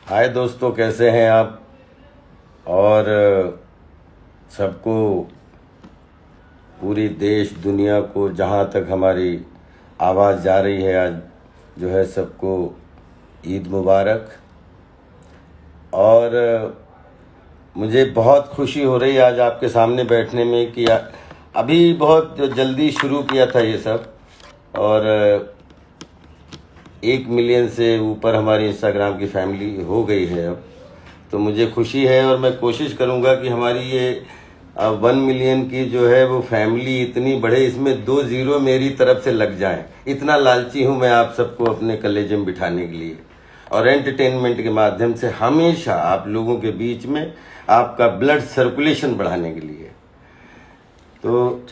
हाय दोस्तों, कैसे हैं आप। और सबको, पूरी देश दुनिया को जहां तक हमारी आवाज़ जा रही है, आज जो है सबको ईद मुबारक। और मुझे बहुत खुशी हो रही है आज आपके सामने बैठने में कि अभी बहुत जल्दी शुरू किया था ये सब। और 1 मिलियन से ऊपर हमारी इंस्टाग्राम की फैमिली हो गई है अब। तो मुझे खुशी है और मैं कोशिश करूंगा कि हमारी ये 1 मिलियन की जो है वो फैमिली इतनी बढ़े, इसमें 2 जीरो मेरी तरफ से लग जाएं। इतना लालची हूं मैं आप सबको अपने कलेजे में बिठाने के लिए और एंटरटेनमेंट के माध्यम से हमेशा आप लोगों के बीच में आपका ब्लड सर्कुलेशन बढ़ाने के लिए। तो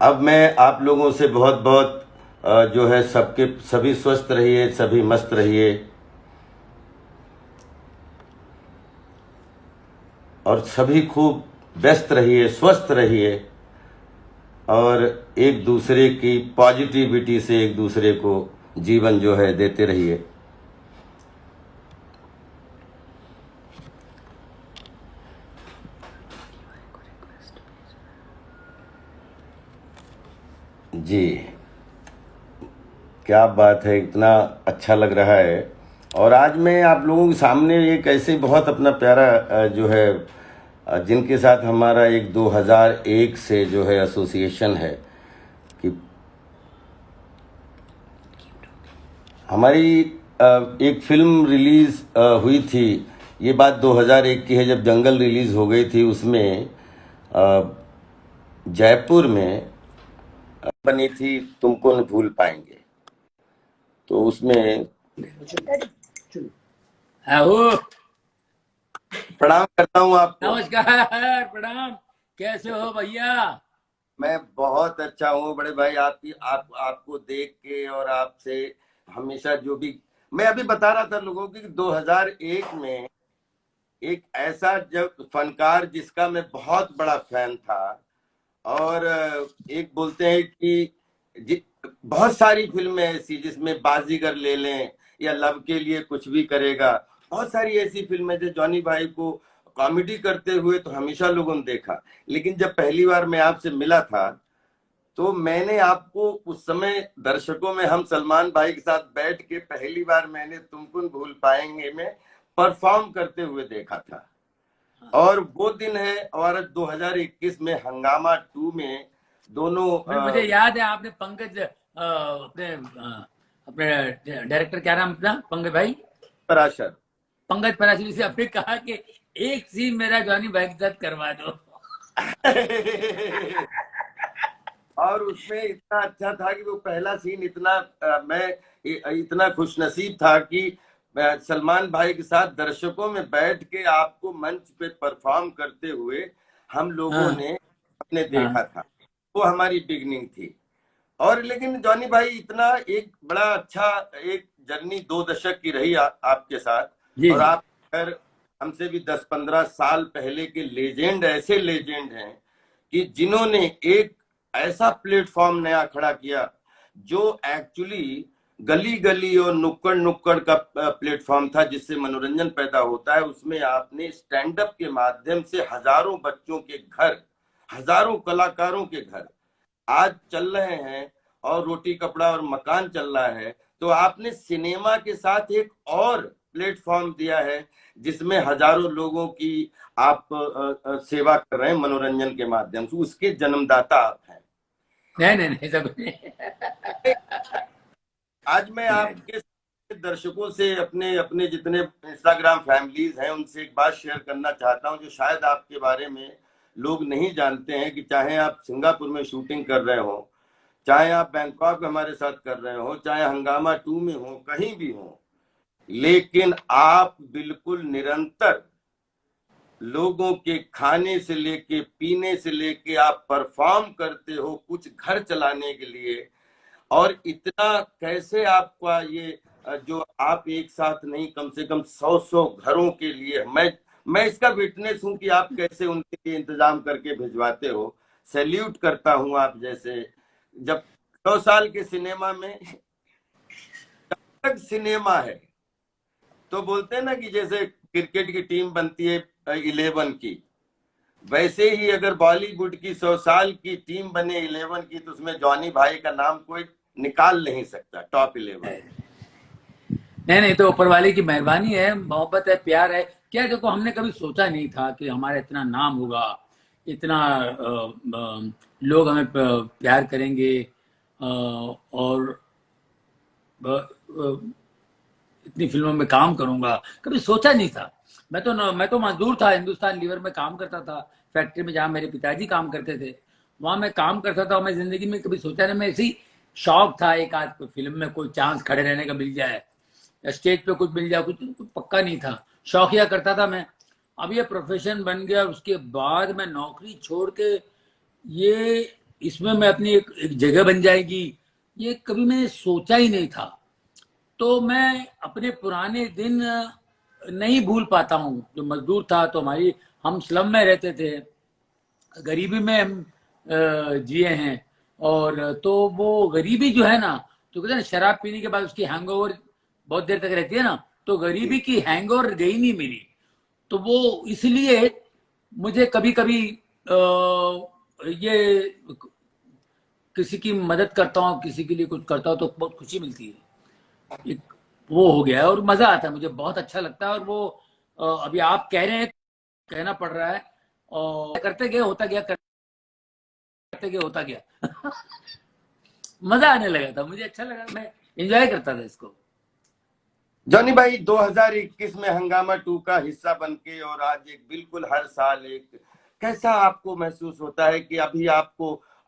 अब मैं आप लोगों से बहुत बहुत जो है सबके सभी स्वस्थ रहिए, सभी मस्त रहिए और सभी खूब व्यस्त रहिए, स्वस्थ रहिए और एक दूसरे की पॉजिटिविटी से एक दूसरे को जीवन जो है देते रहिए। जी, क्या बात है, इतना अच्छा लग रहा है। और आज मैं आप लोगों के सामने एक ऐसे बहुत अपना प्यारा जो है जिनके साथ हमारा एक 2001 से जो है एसोसिएशन है कि हमारी एक फिल्म रिलीज हुई थी। ये बात 2001 की है, जब जंगल रिलीज हो गई थी। उसमें जयपुर में बनी थी तुमको न भूल पाएंगे। तो उसमें आहू, प्रणाम करता हूँ आपको। नमस्कार, प्रणाम। कैसे हो भैया? मैं बहुत अच्छा हूँ बड़े भाई, आपको देख के और आपसे हमेशा जो भी मैं अभी बता रहा था लोगों की कि 2001 में एक ऐसा जब फनकार जिसका मैं बहुत बड़ा फैन था। और एक बोलते हैं कि बहुत सारी फिल्में ऐसी जिसमें बाजीगर ले लें या लव के लिए कुछ भी करेगा, बहुत सारी ऐसी फिल्में जो जॉनी भाई को कॉमेडी करते हुए तो हमेशा लोगों ने देखा। लेकिन जब पहली बार मैं आपसे मिला था तो मैंने आपको उस समय दर्शकों में हम सलमान भाई के साथ बैठ के पहली बार मैंने तुमको भूल पाएंगे में परफॉर्म करते हुए देखा था। और वो दिन है हमारा 2021 में हंगामा 2 में दोनों मुझे याद है, आपने पंकज अपने डायरेक्टर, क्या नाम अपना, पंकज भाई, पराशर पंकज पराशरी से आपने कहा कि एक सीन मेरा जॉनी भाई के साथ करवा दो। और उसमें इतना अच्छा था कि वो पहला सीन इतना मैं इतना खुशनसीब था कि सलमान भाई के साथ दर्शकों में बैठ के आपको मंच पे परफॉर्म करते हुए हम लोगों हाँ, ने अपने हाँ, देखा था। वो हमारी बिगनिंग थी। और लेकिन जॉनी भाई इतना एक बड़ा अच्छा एक जर्नी 2 दशक की रही आपके साथ। जी और जी। आप अगर हमसे भी 10-15 साल पहले के लेजेंड, ऐसे लेजेंड हैं कि जिन्होंने एक ऐसा प्लेटफॉर्म नया खड़ा किया जो एक्चुअली गली गली और नुक्कड़ नुक्कड़ का प्लेटफॉर्म था जिससे मनोरंजन पैदा होता है। उसमें आपने स्टैंड अप के माध्यम से हजारों बच्चों के घर, हजारों कलाकारों के घर आज चल रहे हैं और रोटी कपड़ा और मकान चल रहा है। तो आपने सिनेमा के साथ एक और प्लेटफॉर्म दिया है जिसमें हजारों लोगों की आप सेवा कर रहे हैं मनोरंजन के माध्यम से, उसके जन्मदाता आप हैं। नहीं नहीं नहीं, सब नहीं। आज मैं आपके दर्शकों से अपने अपने जितने इंस्टाग्राम फैमिलीज हैं उनसे एक बात शेयर करना चाहता हूं जो शायद आपके बारे में लोग नहीं जानते हैं कि चाहे आप सिंगापुर में शूटिंग कर रहे हो, चाहे आप बैंकॉक में हमारे साथ कर रहे हो, चाहे हंगामा 2 में हो, कहीं भी हो, लेकिन आप बिल्कुल निरंतर लोगों के खाने से लेके पीने से लेके आप परफॉर्म करते हो कुछ घर चलाने के लिए। और इतना कैसे आपका ये जो आप एक साथ नहीं कम से कम 100-100 घरों के लिए, मैं इसका विटनेस हूं कि आप कैसे उनके लिए इंतजाम करके भिजवाते हो। सैल्यूट करता हूं आप जैसे। जब 100 साल के सिनेमा में जब तक सिनेमा है तो बोलते हैं ना कि जैसे क्रिकेट की टीम बनती है 11 की, वैसे ही अगर बॉलीवुड की 100 साल की टीम बने 11 की, तो उसमें जॉनी भाई का नाम कोई निकाल नहीं सकता, टॉप 11। नहीं नहीं, तो ऊपर वाले की मेहरबानी है, मोहब्बत है, प्यार है। क्या देखो, हमने कभी सोचा नहीं था कि हमारा इतना नाम होगा, इतना लोग हमें प्यार करेंगे, और इतनी फिल्मों में काम करूंगा, कभी सोचा नहीं था। मैं तो मजदूर था, हिंदुस्तान लीवर में काम करता था, फैक्ट्री में जहाँ मेरे पिताजी काम करते थे, वहां मैं काम करता था। मैं जिंदगी में कभी सोचा नहीं, मैं ऐसी शौक था एक आध कोई फिल्म में कोई चांस खड़े रहने का मिल जाए, या स्टेज पे कुछ मिल जाए, कुछ पक्का नहीं था, शौकिया करता था मैं। अब ये प्रोफेशन बन गया, उसके बाद मैं नौकरी छोड़ के ये इसमें मैं अपनी एक जगह बन जाएगी, ये कभी मैंने सोचा ही नहीं था। तो मैं अपने पुराने दिन नहीं भूल पाता हूँ। जो मजदूर था, तो हम स्लम में रहते थे, गरीबी में हम जिए हैं। और तो वो गरीबी जो है ना, तो कहते हैं ना, शराब पीने के बाद उसकी हैंगओवर बहुत देर तक रहती है ना, तो गरीबी की हैंगओवर गई नहीं मेरी। तो वो इसलिए मुझे कभी कभी ये किसी की मदद करता हूँ, किसी के लिए कुछ करता हूँ, तो बहुत खुशी मिलती है। एक वो हो गया है, और मजा आता है, मुझे बहुत अच्छा लगता है। और वो अभी आप कह रहे हैं, कहना पड़ रहा है, और करते गए होता गया, करते गए होता गया। मजा आने लगा था, मुझे अच्छा लगा, मैं एंजॉय करता था इसको। जॉनी भाई 2021 में हंगामा 2 का हिस्सा बन के, और आज एक बिल्कुल हर साल एक, कैसा आपको महसूस होता है कि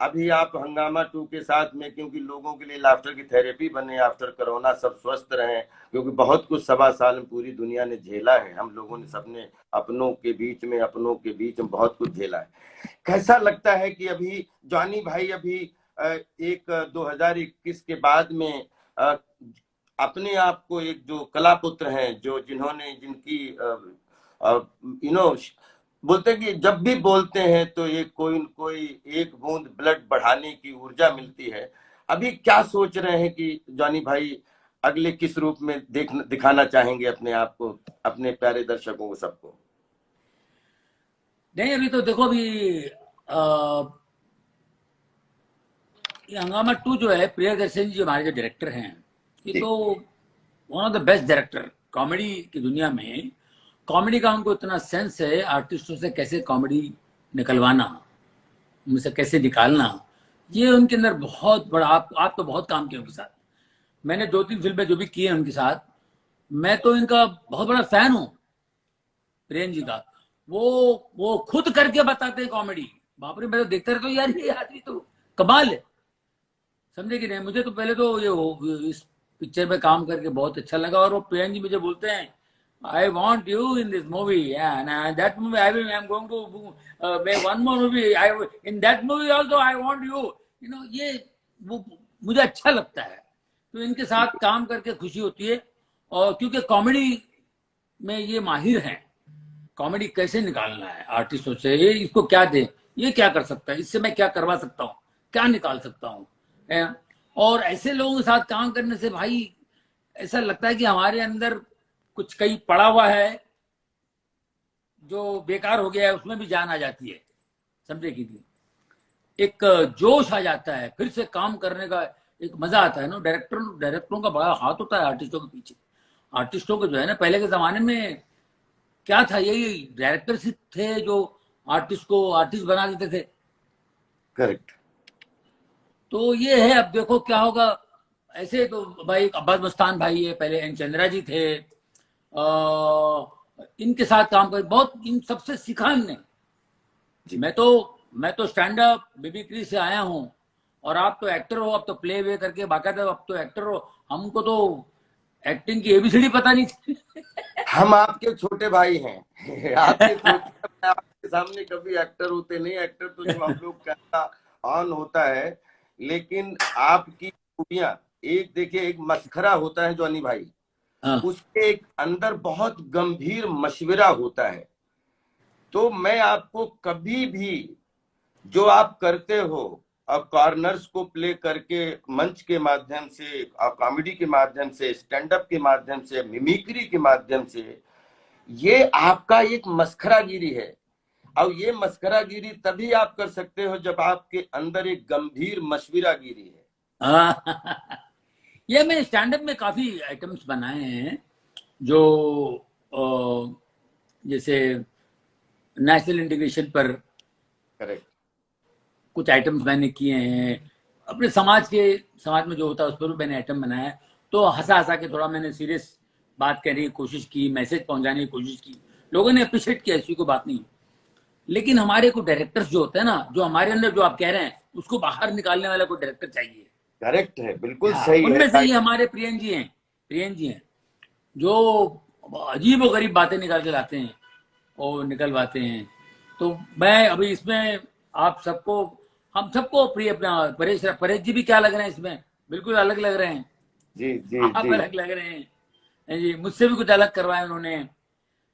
अभी आप हंगामा 2 के साथ में, क्योंकि लोगों के लिए लाफ्टर की थेरेपी बने आफ्टर कोरोना, सब स्वस्थ रहे, क्योंकि बहुत कुछ 1.25 साल में पूरी दुनिया ने झेला है, हम लोगों ने सबने अपनों के बीच में बहुत कुछ झेला है। कैसा लगता है कि अभी जॉनी भाई अभी एक 2021 के बाद में अपने आप को एक जो कला पुत्र हैं, जो जिन्होंने जिनकी यू नो बोलते हैं कि जब भी बोलते हैं तो एक कोई न कोई एक बूंद ब्लड बढ़ाने की ऊर्जा मिलती है। अभी क्या सोच रहे हैं कि जॉनी भाई अगले किस रूप में दिखाना चाहेंगे अपने आप को, अपने प्यारे दर्शकों को, सबको? नहीं, अभी तो देखो, अभी ये हंगामा 2 जो है, प्रियदर्शन जी हमारे जो डायरेक्टर हैं, ये तो one of the best director comedy की दुनिया में। कॉमेडी का उनको इतना सेंस है, आर्टिस्टों से कैसे कॉमेडी निकलवाना, उनसे कैसे निकालना, ये उनके अंदर बहुत बड़ा। आप तो बहुत काम किए उनके साथ, मैंने 2-3 फिल्में जो भी की हैं उनके साथ, मैं तो इनका बहुत बड़ा फैन हूँ, प्रेम जी का। वो खुद करके बताते हैं कॉमेडी, बाप रे, मैं तो देखता रहता हूँ, यार ये आदमी तो कमाल है, समझे कि नहीं। मुझे तो पहले तो इस पिक्चर में काम करके बहुत अच्छा लगा, और वो प्रियंक जी मुझे बोलते हैं, I want you in this movie, that movie I am going to make one more movie, I in that movie also I want you, ये वो मुझे अच्छा लगता है। तो इनके साथ काम करके खुशी होती है, और क्योंकि कॉमेडी में ये माहिर हैं, कॉमेडी कैसे निकालना है आर्टिस्टों से, ये इसको क्या दे, ये क्या कर सकता है, इससे मैं क्या करवा सकता हूँ, क्या निकाल सकता हूँ। और ऐसे लोगों के साथ काम करने से भाई ऐसा लगता है कि हमारे अंदर कुछ कहीं पड़ा हुआ है जो बेकार हो गया है, उसमें भी जान आ जाती है, समझे कि नहीं। एक जोश आ जाता है, फिर से काम करने का एक मजा आता है ना। डायरेक्टरों का बड़ा हाथ होता है आर्टिस्टों के पीछे। आर्टिस्टों को जो है ना, पहले के जमाने में क्या था, यही डायरेक्टर थे जो आर्टिस्ट को आर्टिस्ट बना देते थे। करेक्ट। तो ये है, अब देखो क्या होगा। ऐसे तो भाई अब्बास मस्तान भाई है, पहले एन चंद्रा जी थे, इनके साथ काम कर बहुत, इन सबसे सीखा हमने। मैं तो स्टैंड अप मिमिक्री से आया हूँ, और आप तो एक्टर हो, अब तो प्ले वे करके बाकायदा अब तो एक्टर हो, हमको तो एक्टिंग की एबीसीडी पता नहीं थी। हम आपके छोटे भाई हैं। आपके छोटे, आपके सामने कभी एक्टर होते नहीं, एक्टर तो जो हम लोग का ऑन होता है, लेकिन आपकी खूबियां, एक देखिए, एक मसखरा होता है जॉनी भाई, हाँ, उसके एक अंदर बहुत गंभीर मशवरा होता है। तो मैं आपको कभी भी जो आप करते हो, अब कॉर्नर्स को प्ले करके मंच के माध्यम से, कॉमेडी के माध्यम से, स्टैंड अप के माध्यम से, मिमिक्री के माध्यम से, ये आपका एक मस्खरागिरी है। और ये मस्खरागिरी तभी आप कर सकते हो जब आपके अंदर एक गंभीर मशविरागिरी है। ये मैंने स्टैंड अप में काफी आइटम्स बनाए हैं जो जैसे नेशनल इंटीग्रेशन पर करेक्ट। कुछ आइटम्स मैंने किए हैं, अपने समाज में जो होता है उस पर भी मैंने आइटम बनाया है। तो हंसा हंसा के थोड़ा मैंने सीरियस बात करने की कोशिश की, मैसेज पहुंचाने की कोशिश की, लोगों ने अप्रिशिएट किया, ऐसी कोई बात नहीं। लेकिन हमारे को डायरेक्टर्स जो होते हैं ना, जो हमारे अंदर जो आप कह रहे हैं उसको बाहर निकालने वाला कोई डायरेक्टर चाहिए। करेक्ट है, बिल्कुल हाँ, सही है। उनमें से ये हमारे प्रियन जी हैं जो अजीब और गरीब बातें निकाल के लाते हैं और निकलवाते हैं। तो मैं अभी इसमें आप सबको, हम सबको प्रिय, अपना परेश जी भी क्या लग रहे हैं इसमें, बिल्कुल अलग लग रहे हैं। जी जी आप जी। अलग लग रहे हैं जी, मुझसे भी कुछ अलग करवाया उन्होंने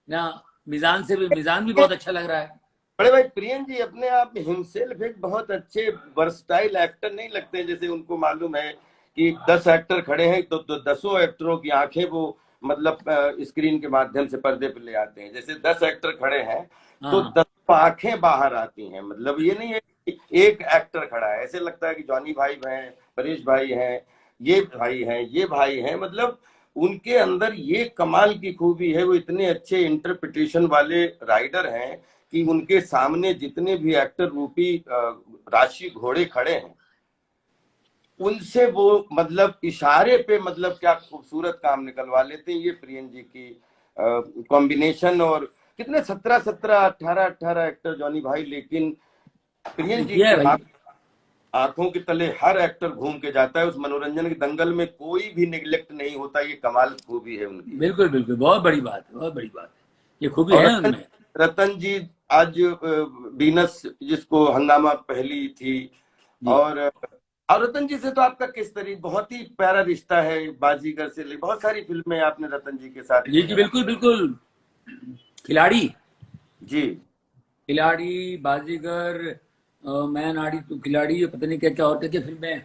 ना। मिजान भी बहुत अच्छा लग रहा है। बड़े भाई प्रियन जी अपने आप में हिमसेल्फ एक बहुत अच्छे वर्सटाइल एक्टर नहीं लगते, जैसे उनको मालूम है कि 10 एक्टर खड़े हैं तो 10 एक्टरों की आंखें वो मतलब स्क्रीन के माध्यम से पर्दे पर ले आते हैं। जैसे 10 एक्टर खड़े हैं तो हाँ 10 आंखें बाहर आती हैं। मतलब ये नहीं है कि एक एक्टर खड़ा है, ऐसे लगता है कि जॉनी भाई हैं, परेश भाई हैं, ये भाई हैं, ये भाई हैं। मतलब उनके अंदर ये कमाल की खूबी है, वो इतने अच्छे इंटरप्रिटेशन वाले राइडर हैं कि उनके सामने जितने भी एक्टर रूपी राशि घोड़े खड़े हैं उनसे वो मतलब इशारे पे मतलब क्या खूबसूरत काम निकलवा लेते हैं। ये प्रियन जी की कॉम्बिनेशन। और कितने 17 17 18 18 एक्टर जॉनी भाई, लेकिन प्रियन जी किया है के भाई। आंखों के तले हर एक्टर घूम के जाता है। उस मनोरंजन के दंगल में कोई भी निगलेक्ट नहीं होता। ये कमाल खूबी है उनकी। बिल्कुल बिल्कुल, बहुत बड़ी बात है, बहुत बड़ी बात है, ये खूबी और है उनमें। रतन जी आज बीनस जिसको हंगामा पहली थी, जी और रतन जी से तो आपका किस तरीके बहुत ही प्यारा रिश्ता है, बाजीगर से ले बहुत सारी फिल्में आपने रतन जी के साथ जी की जी, हैं। बिल्कुल बिल्कुल। खिलाड़ी, जी बाजीगर, मैं नाड़ी तू खिलाड़ी, पता नहीं क्या क्या और क्या क्या फिल्में,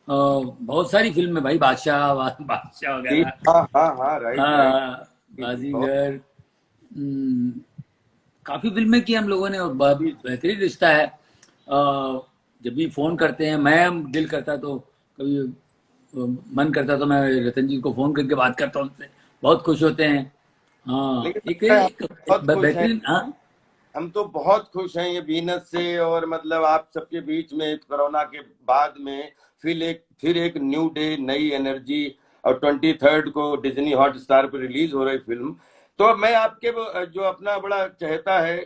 बहुत सारी फिल्में भाई, बादशाह जी। वगैरह। हाँ हाँ हाँ, राइट राइट। हाँ, जी जी बहुत। बाजीगर, हम्म, काफी फिल्में की हम लोगों ने, और जी बेहतरीन रिश्ता है। जब भी फोन करते हैं, मैं दिल करता तो कभी मन करता तो मैं रतन जी को फोन करके बात करता हूँ उनसे, बहुत खुश होते हैं। हाँ, लेकिन एक लगता है हम एक, एक बहुत खुश हैं। बेहतरीन। हाँ हम तो बहुत खुश हैं ये बीनस से। और मतलब आप सबके बीच में कोरोना के बाद में फिर एक न्यू डे, नई एनर्जी। और 23 को डिज्नी हॉटस्टार पर रिलीज हो रही फिल्म। तो मैं आपके जो अपना बड़ा चहेता है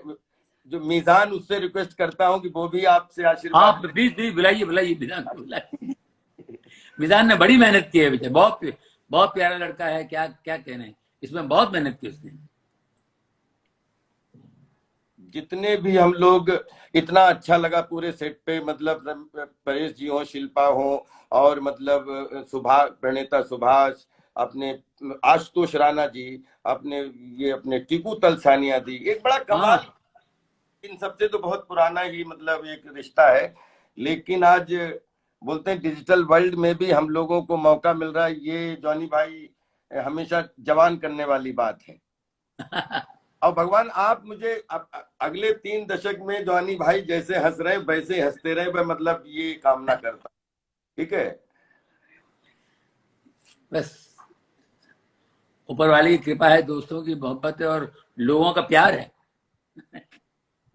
जो मीजान, उससे रिक्वेस्ट करता हूं कि वो भी आपसे हाँ, आशीर्वाद ले। प्लीज प्लीज बुलाइए बुलाइए, मिजान को बुलाइए। मिजान ने बड़ी मेहनत की है बेटा, बहुत बहुत प्यारा लड़का है, क्या क्या कहना है, इसमें बहुत मेहनत की उसने। जितने भी हम लोग, इतना अच्छा लगा पूरे सेट पे। मतलब परेश जी हो, शिल्पा हो, और मतलब प्रणेता सुभाष, अपने आशुतोष राणा जी, अपने ये अपने टीकू तलसानिया दी, एक बड़ा हाँ कमाल। इन सबसे तो बहुत पुराना ही मतलब एक रिश्ता है। लेकिन आज बोलते हैं डिजिटल वर्ल्ड में भी हम लोगों को मौका मिल रहा है, ये जॉनी भाई हमेशा जवान करने वाली बात है। और भगवान आप मुझे अगले 3 दशक में जॉनी भाई जैसे हंस रहे वैसे हंसते रहे, मैं मतलब ये कामना करता हूं। ठीक है। बस ऊपर वाले की कृपा है, दोस्तों की मोहब्बत है और लोगों का प्यार है।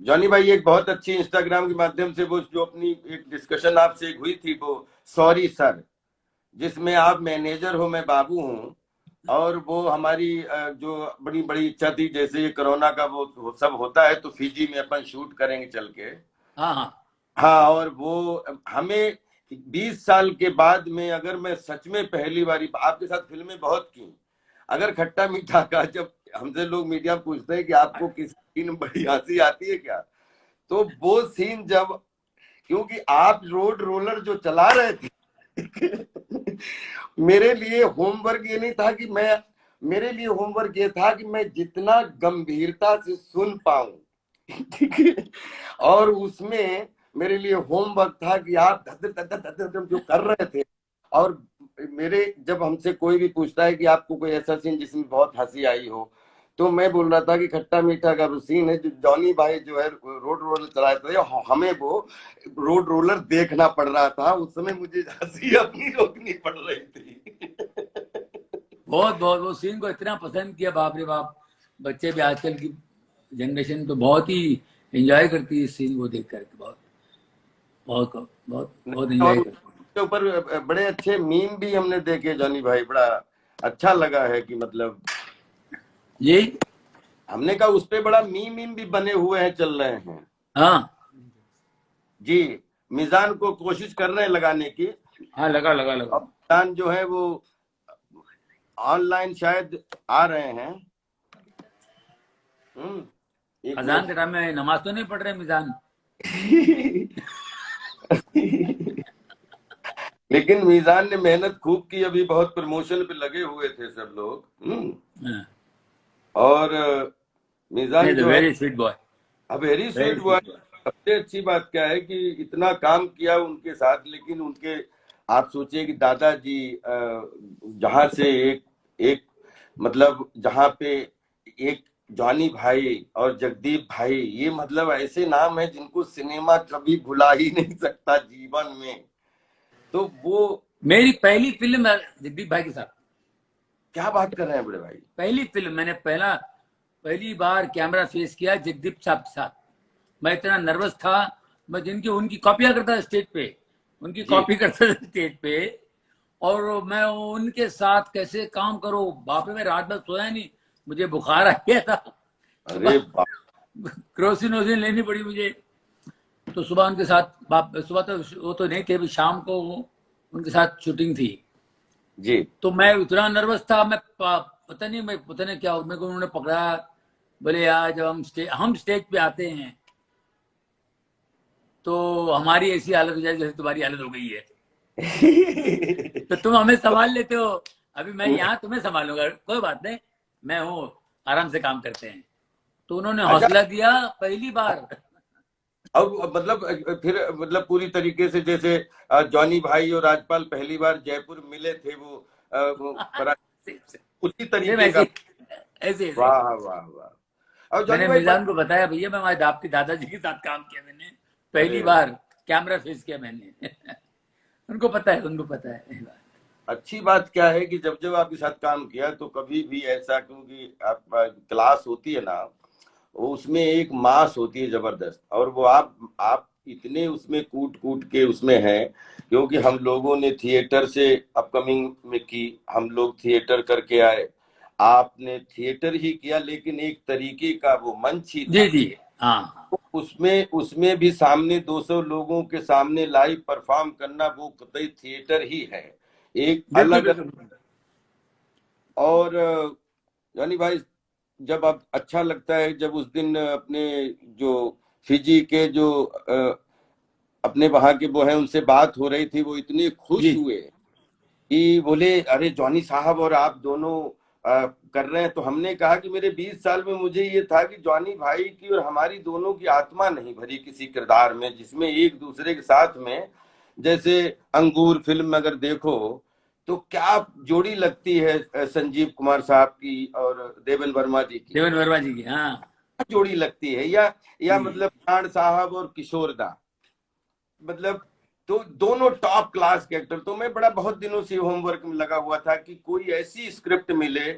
जॉनी भाई एक बहुत अच्छी इंस्टाग्राम के माध्यम से वो जो अपनी एक डिस्कशन आपसे एक हुई थी, वो सॉरी सर, जिसमें आप मैनेजर हो, मैं बाबू हूँ। और वो हमारी जो बड़ी बड़ी इच्छा थी, जैसे ये कोरोना का वो सब होता है तो फिजी में अपन शूट करेंगे चल के। हाँ हाँ हाँ, और वो हमें 20 साल के बाद में, अगर मैं सच में पहली बारी आपके साथ फिल्में बहुत की, अगर खट्टा मीठा का जब हमसे लोग मीडिया में पूछते हैं कि आपको किसी सीन में बड़ी हंसी आती है क्या, तो वो सीन जब, क्योंकि आप रोड रोलर जो चला रहे थे मेरे लिए होमवर्क ये नहीं था कि मैं, मेरे लिए होमवर्क ये था कि मैं जितना गंभीरता से सुन पाऊं ठीक है। और उसमें मेरे लिए होमवर्क था कि आप धद्दर धद्दर धद्दर धद्दर जो कर रहे थे। और मेरे जब हमसे कोई भी पूछता है कि आपको कोई ऐसा सीन जिसमें बहुत हंसी आई हो, तो मैं बोल रहा था कि खट्टा मीठा का वो सीन है जो जॉनी भाई जो है रोड रोलर चलाए थे, हमें वो रोड रोलर देखना पड़ रहा था, उस समय मुझे हंसी अपनी रोकनी पड़ रही थी। बहुत बहुत वो सीन को इतना पसंद किया, बाप रे बाप। बच्चे भी आजकल की जनरेशन तो बहुत ही एंजॉय करती है इस सीन को देख करके, बहुत बहुत बहुत बहुत एंजॉय और करती है। उसके ऊपर बड़े अच्छे मीम भी हमने देखे जॉनी भाई, बड़ा अच्छा लगा है कि मतलब जी हमने कहा उस पे बड़ा मीम भी बने हुए हैं, चल रहे हैं। हाँ जी, मिजान को कोशिश कर रहे हैं लगाने की। हाँ, लगा लगा लगा। और मिजान जो है वो ऑनलाइन शायद आ रहे हैं। एक अजान के टाइम में नमाज तो नहीं पढ़ रहे मिजान? लेकिन मीजान ने मेहनत खूब की, अभी बहुत प्रमोशन पे लगे हुए थे सब लोग। हाँ, और मीजान जो है very sweet boy, very very sweet boy. Sweet boy. सबसे अच्छी बात क्या है कि इतना काम किया उनके साथ, लेकिन उनके आप सोचिए कि दादाजी जहां से एक एक मतलब जहां पे एक जॉनी भाई और जगदीप भाई, ये मतलब ऐसे नाम है जिनको सिनेमा कभी भुला ही नहीं सकता जीवन में। तो वो मेरी पहली फिल्म है जगदीप भाई के साथ। क्या बात कर रहे हैं बड़े भाई? पहली फिल्म मैंने पहली बार कैमरा फेस किया जगदीप साहब के साथ। मैं इतना नर्वस था, मैं जिनकी उनकी कॉपियां करता था स्टेज पे, उनकी जी। कॉपी करता था स्टेज पे, और मैं उनके साथ कैसे काम करूं। बाप रे, मैं रात भर सोया नहीं, मुझे बुखार आ गया था। अरे सुबह क्रोसिन वोसिन लेनी पड़ी मुझे। तो सुबह उनके साथ, सुबह तो वो तो नहीं थे, अभी शाम को उनके साथ शूटिंग थी। जी। तो मैं उतना नर्वस था, पता नहीं क्या मेरे को उन्होंने पकड़ा। बोले यार, जब हम स्टेज पे आते हैं तो हमारी ऐसी हालत हो जाए जैसे तुम्हारी हालत हो गई है। तो तुम हमें संभाल लेते हो, अभी मैं यहाँ तुम्हें संभालूंगा, कोई बात नहीं, मैं हूँ, आराम से काम करते हैं। तो उन्होंने अच्छा, हौसला दिया पहली बार। अब मतलब फिर मतलब पूरी तरीके से जैसे जॉनी भाई और राजपाल पहली बार जयपुर मिले थे, वो उसी सेम तरीके ऐसे का। ऐसे ऐसे वाह वाह वाह। और जॉनी मैंने भाई मिजान को बताया, भैया मैं हमारे आपके दादाजी के साथ काम किया, मैंने पहली अरे बार कैमरा फेस किया मैंने। उनको पता है, उनको पता है ये बात। अच्छी बात क्या है कि जब जब आपके साथ काम किया तो कभी भी ऐसा, क्योंकि आप क्लास होती है ना, उसमें एक मास होती है जबरदस्त, और वो आप इतने उसमें कूट कूट के उसमें हैं, क्योंकि हम लोगों ने थिएटर से अपकमिंग में की, हम लोग थिएटर करके आए, आपने थिएटर ही किया लेकिन एक तरीके का वो मंच ही जी था। जी हाँ, तो उसमें उसमें भी सामने 200 लोगों के सामने लाइव परफॉर्म करना वो कतई थिएटर ही है, एक बिल्कुल अलग। बिल्कुल। और यानी भाई जब अब अच्छा लगता है, जब उस दिन अपने जो फिजी के जो अपने वहां के वो हैं उनसे बात हो रही थी, वो इतने खुश जी हुए कि बोले अरे जॉनी साहब और आप दोनों कर रहे हैं। तो हमने कहा कि मेरे 20 साल में मुझे ये था कि जॉनी भाई की और हमारी दोनों की आत्मा नहीं भरी किसी किरदार में जिसमें एक दूसरे के साथ में, जैसे अंगूर फिल्म में अगर देखो तो क्या जोड़ी लगती है संजीव कुमार साहब की और देवन वर्मा जी की, देवन वर्मा जी की, हाँ क्या जोड़ी लगती है, या जी मतलब प्राण साहब और किशोर दा, मतलब तो दोनों टॉप क्लास के एक्टर। तो मैं बड़ा बहुत दिनों से होमवर्क में लगा हुआ था कि कोई ऐसी स्क्रिप्ट मिले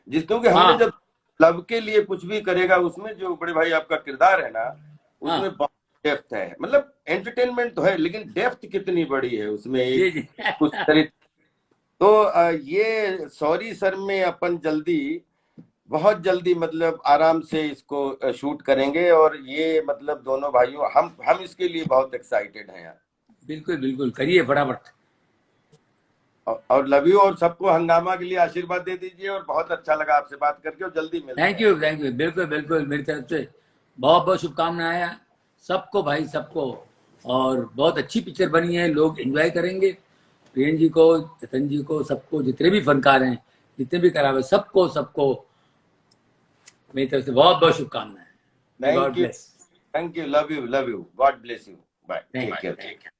जिस, क्योंकि हमने हाँ जब लव के लिए कुछ भी करेगा उसमें जो बड़े भाई आपका किरदार है ना, उसमें हाँ बहुत डेप्थ है, मतलब एंटरटेनमेंट तो है लेकिन डेप्थ कितनी बड़ी है उसमें, जी एक जी। कुछ चरित्र। तो ये सॉरी सर में अपन जल्दी, बहुत जल्दी मतलब आराम से इसको शूट करेंगे, और ये मतलब दोनों भाइयों हम इसके लिए बहुत एक्साइटेड हैं यार। बिल्कुल बिल्कुल, करिए फटाफट। और लव यू, और सबको हंगामा के लिए आशीर्वाद दे दीजिए, और बहुत अच्छा लगा आपसे बात करके, और जल्दी मिलते थैंक हैं। यू थैंक यू, बिल्कुल बिल्कुल, मेरी तरफ से बहुत बहुत शुभकामनाएं सबको भाई, सबको। और बहुत अच्छी पिक्चर बनी है, लोग एंजॉय करेंगे। प्रियन जी को, चेतन जी को, सबको, जितने भी फनकार हैं, जितने भी कलाकार, सबको सबको मेरी तरफ से बहुत बहुत शुभकामनाएं। May thank God you, bless. Thank you, love you, God bless you. Bye, take care.